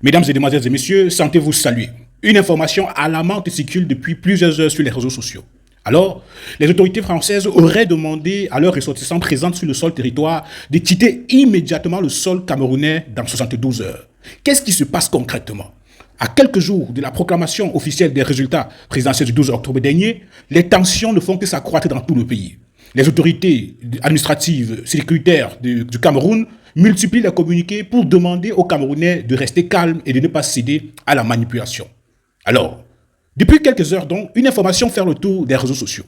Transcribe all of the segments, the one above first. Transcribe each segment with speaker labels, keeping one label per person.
Speaker 1: Mesdames et demoiselles et messieurs, sentez-vous saluer. Une information alarmante circule depuis plusieurs heures sur les réseaux sociaux. Alors, les autorités françaises auraient demandé à leurs ressortissants présents sur le sol territoire de quitter immédiatement le sol camerounais dans 72 heures. Qu'est-ce qui se passe concrètement? À quelques jours de la proclamation officielle des résultats présidentiels du 12 octobre dernier, les tensions ne font que s'accroître dans tout le pays. Les autorités administratives, sécuritaires du Cameroun multiplient les communiqués pour demander aux Camerounais de rester calmes et de ne pas céder à la manipulation. Alors, depuis quelques heures donc, une information fait le tour des réseaux sociaux.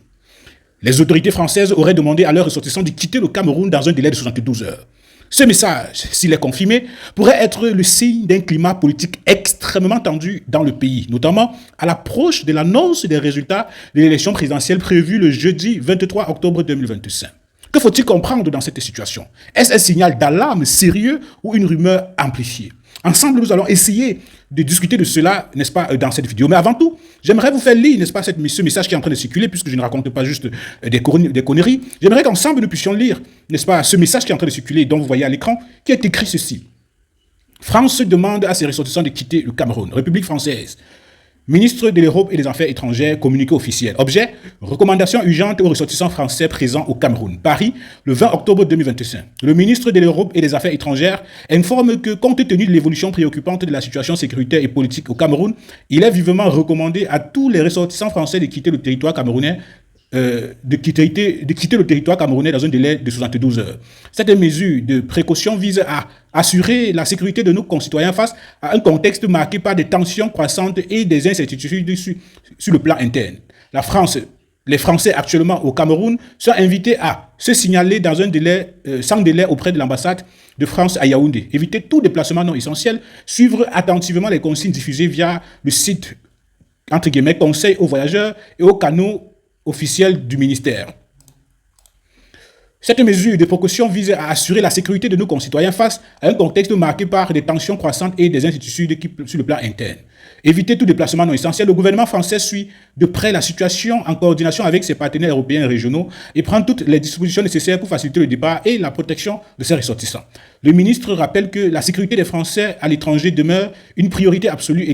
Speaker 1: Les autorités françaises auraient demandé à leurs ressortissants de quitter le Cameroun dans un délai de 72 heures. Ce message, s'il est confirmé, pourrait être le signe d'un climat politique extrêmement tendu dans le pays, notamment à l'approche de l'annonce des résultats de l'élection présidentielle prévue le jeudi 23 octobre 2025. Que faut-il comprendre dans cette situation? Est-ce un signal d'alarme sérieux ou une rumeur amplifiée? Ensemble, nous allons essayer de discuter de cela, n'est-ce pas, dans cette vidéo. Mais avant tout, j'aimerais vous faire lire, n'est-ce pas, ce message qui est en train de circuler, puisque je ne raconte pas juste des conneries. J'aimerais qu'ensemble, nous puissions lire, n'est-ce pas, ce message qui est en train de circuler, dont vous voyez à l'écran, qui est écrit ceci. France demande à ses ressortissants de quitter le Cameroun. République française. Ministre de l'Europe et des Affaires étrangères, communiqué officiel. Objet, recommandation urgente aux ressortissants français présents au Cameroun. Paris, le 20 octobre 2025. Le ministre de l'Europe et des Affaires étrangères informe que, compte tenu de l'évolution préoccupante de la situation sécuritaire et politique au Cameroun, il est vivement recommandé à tous les ressortissants français de quitter le territoire camerounais de quitter le territoire camerounais dans un délai de 72 heures. Cette mesure de précaution vise à assurer la sécurité de nos concitoyens face à un contexte marqué par des tensions croissantes et des incertitudes sur le plan interne. Les Français actuellement au Cameroun sont invités à se signaler dans un délai, sans délai auprès de l'ambassade de France à Yaoundé, éviter tout déplacement non essentiel, suivre attentivement les consignes diffusées via le site, entre guillemets, conseil aux voyageurs et aux canaux officiel du ministère. Cette mesure de précaution vise à assurer la sécurité de nos concitoyens face à un contexte marqué par des tensions croissantes et des incertitudes sur le plan interne. Éviter tout déplacement non essentiel, le gouvernement français suit de près la situation en coordination avec ses partenaires européens et régionaux et prend toutes les dispositions nécessaires pour faciliter le départ et la protection de ses ressortissants. Le ministre rappelle que la sécurité des Français à l'étranger demeure une priorité absolue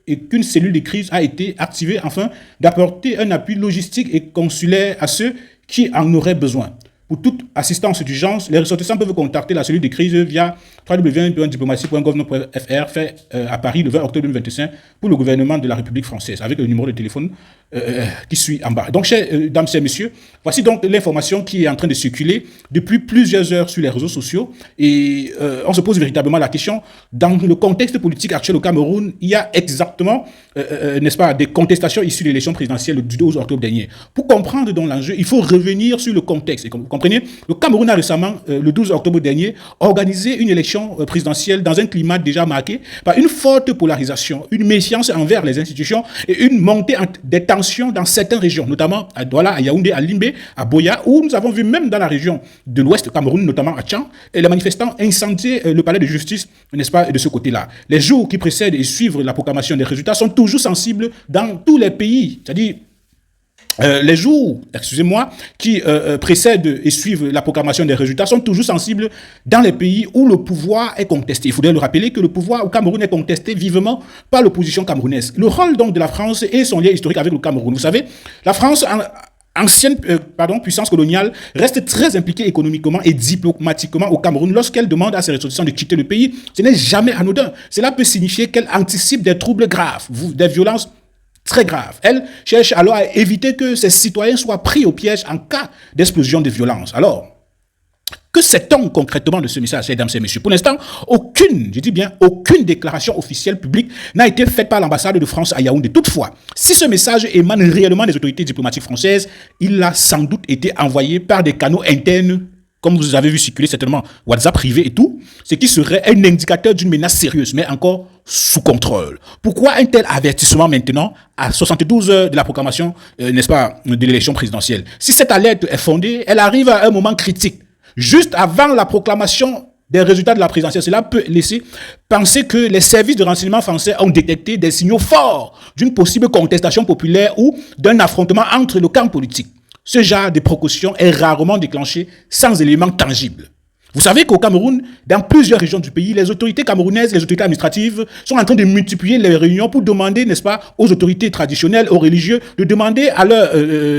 Speaker 1: et qu'une cellule de crise a été activée afin d'apporter un appui logistique et consulaire à ceux qui en auraient besoin. Pour toute assistance d'urgence, les ressortissants peuvent contacter la cellule de crise via www.diplomatie.gouv.fr fait à Paris le 20 octobre 2025 pour le gouvernement de la République française avec le numéro de téléphone qui suit en bas. Donc, chers dames et messieurs, voici donc l'information qui est en train de circuler depuis plusieurs heures sur les réseaux sociaux et on se pose véritablement la question, dans le contexte politique actuel au Cameroun, il y a exactement, n'est-ce pas, des contestations issues de l'élection présidentielle du 12 octobre dernier. Pour comprendre donc l'enjeu, il faut revenir sur le contexte. Et comme vous comprenez, le Cameroun a récemment, le 12 octobre dernier, organisé une élection présidentielle dans un climat déjà marqué par une forte polarisation, une méfiance envers les institutions et une montée des tensions dans certaines régions, notamment à Douala, à Yaoundé, à Limbé, à Boya, où nous avons vu même dans la région de l'ouest du Cameroun, notamment à Tchang, et les manifestants incendier le palais de justice, n'est-ce pas, de ce côté-là. Les jours qui précèdent et suivent la proclamation des résultats sont toujours sensibles dans tous les pays, c'est-à-dire les jours, excusez-moi, qui précèdent et suivent la proclamation des résultats sont toujours sensibles dans les pays où le pouvoir est contesté. Il faudrait le rappeler que le pouvoir au Cameroun est contesté vivement par l'opposition camerounaise. Le rôle donc de la France et son lien historique avec le Cameroun. Vous savez, la France, ancienne puissance coloniale, reste très impliquée économiquement et diplomatiquement au Cameroun lorsqu'elle demande à ses ressortissants de quitter le pays. Ce n'est jamais anodin. Cela peut signifier qu'elle anticipe des troubles graves, des violences très grave. Elle cherche alors à éviter que ses citoyens soient pris au piège en cas d'explosion de violence. Alors, que sait-on concrètement de ce message, mesdames et messieurs? Pour l'instant, aucune déclaration officielle publique n'a été faite par l'ambassade de France à Yaoundé. Toutefois, si ce message émane réellement des autorités diplomatiques françaises, il a sans doute été envoyé par des canaux internes, comme vous avez vu circuler certainement WhatsApp privé et tout, ce qui serait un indicateur d'une menace sérieuse, mais encore sous contrôle. Pourquoi un tel avertissement maintenant, à 72 heures de la proclamation, n'est-ce pas, de l'élection présidentielle? Si cette alerte est fondée, elle arrive à un moment critique, juste avant la proclamation des résultats de la présidentielle. Cela peut laisser penser que les services de renseignement français ont détecté des signaux forts d'une possible contestation populaire ou d'un affrontement entre le camp politique. Ce genre de précaution est rarement déclenché sans éléments tangibles. Vous savez qu'au Cameroun, dans plusieurs régions du pays, les autorités camerounaises, les autorités administratives sont en train de multiplier les réunions pour demander, n'est-ce pas, aux autorités traditionnelles, aux religieux, de demander à leur,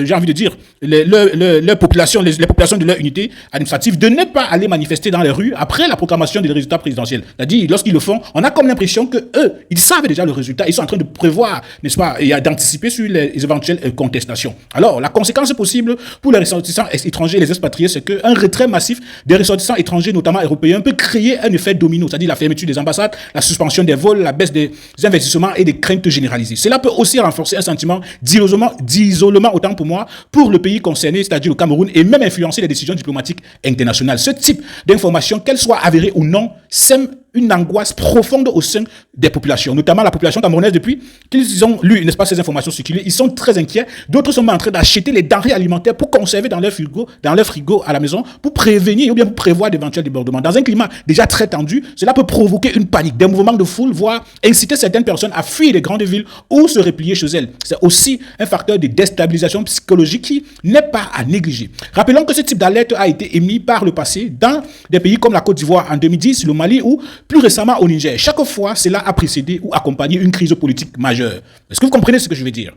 Speaker 1: j'ai envie de dire, leur population, les populations de leur unité administrative de ne pas aller manifester dans les rues après la proclamation des résultats présidentiels. C'est-à-dire, lorsqu'ils le font, on a comme l'impression que eux, ils savent déjà le résultat, ils sont en train de prévoir, n'est-ce pas, et d'anticiper sur les éventuelles contestations. Alors, la conséquence possible pour les ressortissants étrangers, les expatriés, c'est qu'un retrait massif des ressortissants étrangers, notamment européens, peut créer un effet domino, c'est-à-dire la fermeture des ambassades, la suspension des vols, la baisse des investissements et des craintes généralisées. Cela peut aussi renforcer un sentiment d'isolement, autant pour moi, pour le pays concerné, c'est-à-dire le Cameroun, et même influencer les décisions diplomatiques internationales. Ce type d'information, qu'elle soit avérée ou non, sème une angoisse profonde au sein des populations, notamment la population camerounaise. Depuis qu'ils ont lu, n'est-ce pas, ces informations circuler, ils sont très inquiets. D'autres sont en train d'acheter les denrées alimentaires pour conserver dans leur frigo à la maison, pour prévenir ou bien pour prévoir d'éventuels débordements. Dans un climat déjà très tendu, cela peut provoquer une panique, des mouvements de foule, voire inciter certaines personnes à fuir les grandes villes ou se replier chez elles. C'est aussi un facteur de déstabilisation psychologique qui n'est pas à négliger. Rappelons que ce type d'alerte a été émis par le passé dans des pays comme la Côte d'Ivoire en 2010, le Mali ou plus récemment au Niger. Chaque fois, cela a précédé ou accompagné une crise politique majeure. Est-ce que vous comprenez ce que je veux dire?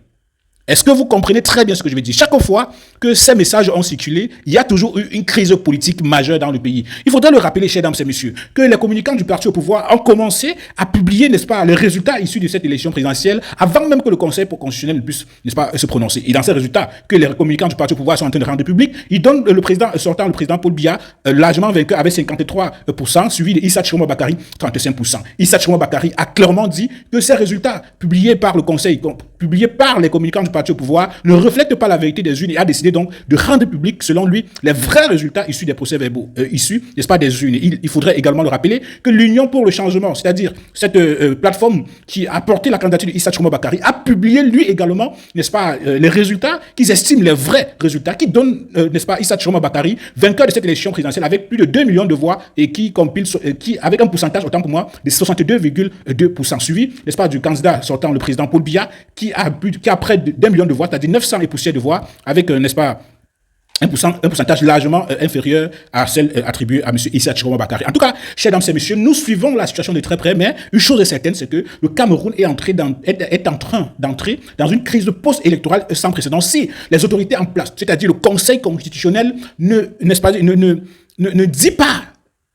Speaker 1: Est-ce que vous comprenez très bien ce que je veux dire? Chaque fois que ces messages ont circulé, il y a toujours eu une crise politique majeure dans le pays. Il faudrait le rappeler, chers dames et messieurs, que les communicants du parti au pouvoir ont commencé à publier, n'est-ce pas, les résultats issus de cette élection présidentielle avant même que le Conseil constitutionnel puisse, n'est-ce pas, se prononcer. Et dans ces résultats que les communicants du parti au pouvoir sont en train de rendre publics, ils donnent le président sortant, le président Paul Biya, largement vainqueur avec 53%, suivi de Issa Tchiroma Bakary, 35%. Issa Tchiroma Bakary a clairement dit que ces résultats publiés par le Conseil, publiés par les communicants du parti au pouvoir, ne reflète pas la vérité des urnes et a décidé donc de rendre public, selon lui, les vrais résultats issus des procès-verbaux, issus, n'est-ce pas, des urnes. Il faudrait également le rappeler que l'Union pour le changement, c'est-à-dire cette plateforme qui a porté la candidature d'Issa Tchiroma Bakary, a publié lui également, n'est-ce pas, les résultats qu'ils estiment les vrais résultats, qui donnent, n'est-ce pas, Issa Tchiroma Bakary, vainqueur de cette élection présidentielle avec plus de 2 millions de voix et qui compile, avec un pourcentage, autant pour moi, de 62,2%, suivi, n'est-ce pas, du candidat sortant, le président Paul Biya, qui a près d'1 million de voix, c'est-à-dire 900 et poussières de voix, avec, n'est-ce pas, un pourcentage largement inférieur à celle attribuée à M. Issa Tchiroma Bakary. En tout cas, chers dames et messieurs, nous suivons la situation de très près, mais une chose est certaine, c'est que le Cameroun est en train d'entrer dans une crise post-électorale sans précédent. Si les autorités en place, c'est-à-dire le Conseil constitutionnel, ne dit pas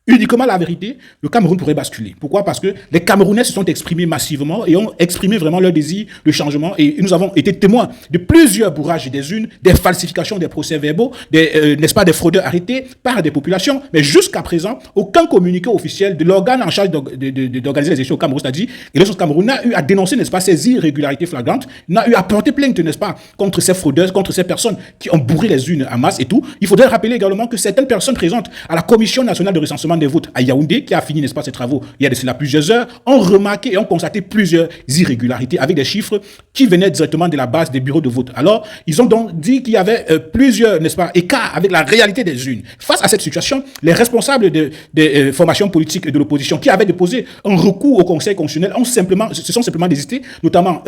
Speaker 1: uniquement la vérité, le Cameroun pourrait basculer. Pourquoi? Parce que les Camerounais se sont exprimés massivement et ont exprimé vraiment leur désir de changement. Et nous avons été témoins de plusieurs bourrages des urnes, des falsifications des procès-verbaux, n'est-ce pas, des fraudeurs arrêtés par des populations. Mais jusqu'à présent, aucun communiqué officiel de l'organe en charge d'organiser les élections au Cameroun, c'est-à-dire l'élection du Cameroun, n'a eu à dénoncer, n'est-ce pas, ces irrégularités flagrantes, n'a eu à porter plainte, n'est-ce pas, contre ces fraudeurs, contre ces personnes qui ont bourré les urnes en masse et tout. Il faudrait rappeler également que certaines personnes présentes à la Commission nationale de recensement des votes à Yaoundé, qui a fini, n'est-ce pas, ses travaux il y a de cela plusieurs heures, ont remarqué et ont constaté plusieurs irrégularités avec des chiffres qui venaient directement de la base des bureaux de vote. Alors, ils ont donc dit qu'il y avait plusieurs, n'est-ce pas, écarts avec la réalité des urnes. Face à cette situation, les responsables des formations politiques et de l'opposition qui avaient déposé un recours au Conseil constitutionnel se sont simplement désistés, notamment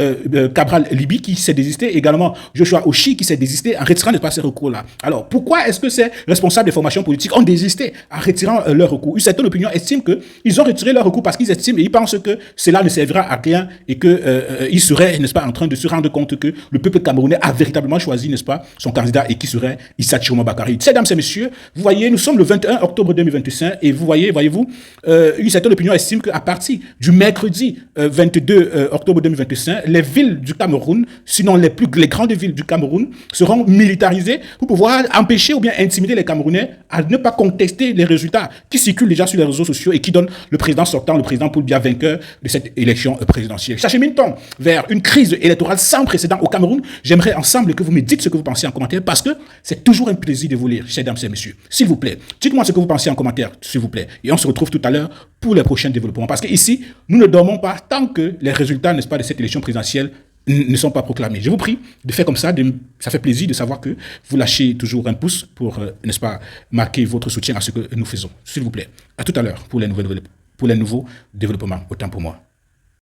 Speaker 1: Cabral Libi qui s'est désisté, également Joshua Ochi qui s'est désisté en retirant, n'est-ce pas, ces recours-là. Alors, pourquoi est-ce que ces responsables des formations politiques ont désisté en retirant leur recours? Certaines opinions estiment qu'ils ont retiré leur recours parce qu'ils estiment et ils pensent que cela ne servira à rien et qu'ils seraient, n'est-ce pas, en train de se rendre compte que le peuple camerounais a véritablement choisi, n'est-ce pas, son candidat et qui serait Issa Tchiroma Bakary. Mesdames et messieurs, vous voyez, nous sommes le 21 octobre 2025 et voyez-vous, une certaine opinion estime qu'à partir du mercredi 22 octobre 2025, les villes du Cameroun, sinon les grandes villes du Cameroun, seront militarisées pour pouvoir empêcher ou bien intimider les Camerounais à ne pas contester les résultats qui circulent déjà sur les réseaux sociaux et qui donne le président sortant, le président Paul Biya, vainqueur de cette élection présidentielle. S'achemine-t-on vers une crise électorale sans précédent au Cameroun? J'aimerais ensemble que vous me dites ce que vous pensez en commentaire parce que c'est toujours un plaisir de vous lire, chers dames et messieurs. S'il vous plaît, dites-moi ce que vous pensez en commentaire, s'il vous plaît. Et on se retrouve tout à l'heure pour les prochains développements. Parce qu'ici, nous ne dormons pas tant que les résultats, n'est-ce pas, de cette élection présidentielle ne sont pas proclamés. Je vous prie de faire comme ça, ça fait plaisir de savoir que vous lâchez toujours un pouce pour, n'est-ce pas, marquer votre soutien à ce que nous faisons. S'il vous plaît, à tout à l'heure pour les nouveaux développements. Autant pour moi.